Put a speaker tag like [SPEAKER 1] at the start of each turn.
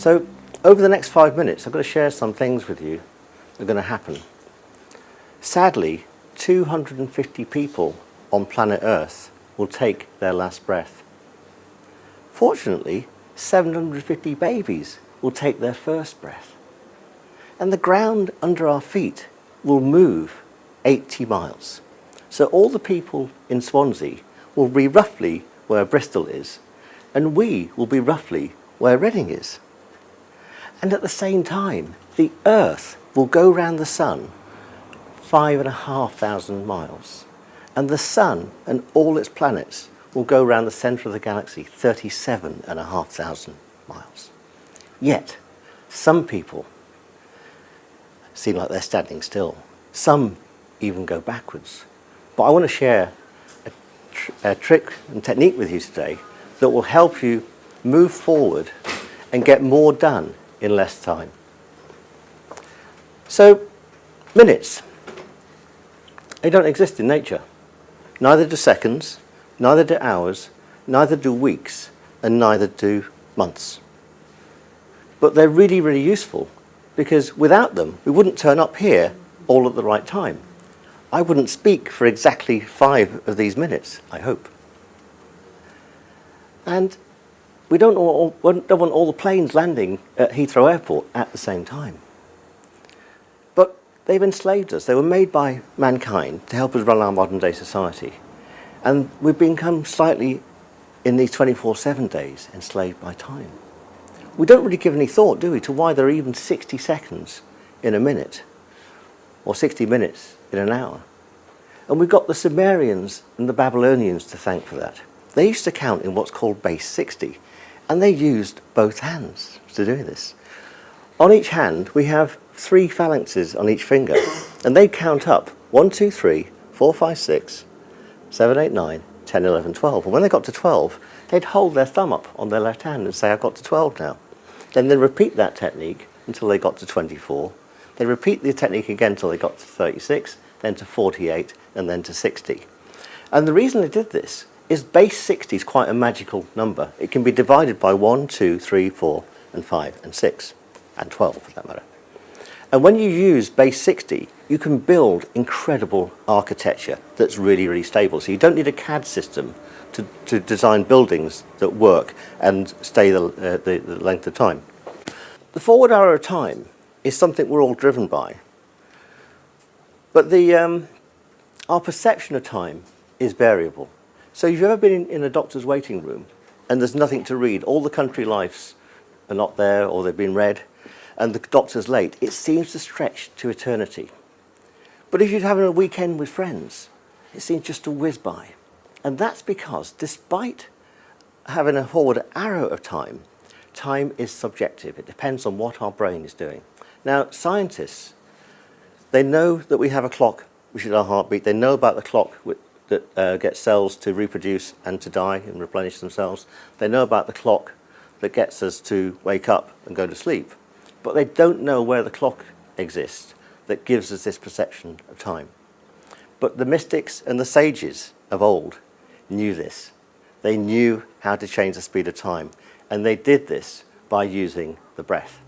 [SPEAKER 1] So over the next 5 minutes, I'm going to share some things with you that are going to happen. Sadly, 250 people on planet Earth will take their last breath. Fortunately, 750 babies will take their first breath. And the ground under our feet will move 80 miles. So all the people in Swansea will be roughly where Bristol is, and we will be roughly where Reading is. And at the same time, the Earth will go round the sun 5,500 miles. And the sun and all its planets will go round the centre of the galaxy 37,500 miles. Yet, some people seem like they're standing still. Some even go backwards. But I want to share a trick and technique with you today that will help you move forward and get more done in less time. So, minutes. They don't exist in nature. Neither do seconds, neither do hours, neither do weeks, and neither do months. But they're really, really useful, because without them, we wouldn't turn up here all at the right time. I wouldn't speak for exactly 5 of these minutes, I hope. And we don't want all the planes landing at Heathrow Airport at the same time. But they've enslaved us. They were made by mankind to help us run our modern day society. And we've become slightly, in these 24/7 days, enslaved by time. We don't really give any thought, do we, to why there are even 60 seconds in a minute, or 60 minutes in an hour. And we've got the Sumerians and the Babylonians to thank for that. They used to count in what's called base 60, and they used both hands to do this. On each hand, we have 3 phalanxes on each finger, and they count up 1, 2, 3, 4, 5, 6, 7, 8, 9, 10, 11, 12. And when they got to 12, they'd hold their thumb up on their left hand and say, I've got to 12 now. Then they'd repeat that technique until they got to 24. They'd repeat the technique again until they got to 36, then to 48, and then to 60. And the reason they did this is base 60 is quite a magical number. It can be divided by 1, 2, 3, 4, and 5, and 6, and 12 for that matter. And when you use base 60, you can build incredible architecture that's really, really stable. So you don't need a CAD system to design buildings that work and stay the length of time. The forward arrow of time is something we're all driven by. But our perception of time is variable. So if you've ever been in a doctor's waiting room and there's nothing to read, all the country lives are not there or they've been read, and the doctor's late, it seems to stretch to eternity. But if you're having a weekend with friends, it seems just to whiz by. And that's because despite having a forward arrow of time, time is subjective. It depends on what our brain is doing. Now, scientists, they know that we have a clock, which is our heartbeat. They know about the clock that gets cells to reproduce and to die and replenish themselves. They know about the clock that gets us to wake up and go to sleep. But they don't know where the clock exists that gives us this perception of time. But the mystics and the sages of old knew this. They knew how to change the speed of time. And they did this by using the breath.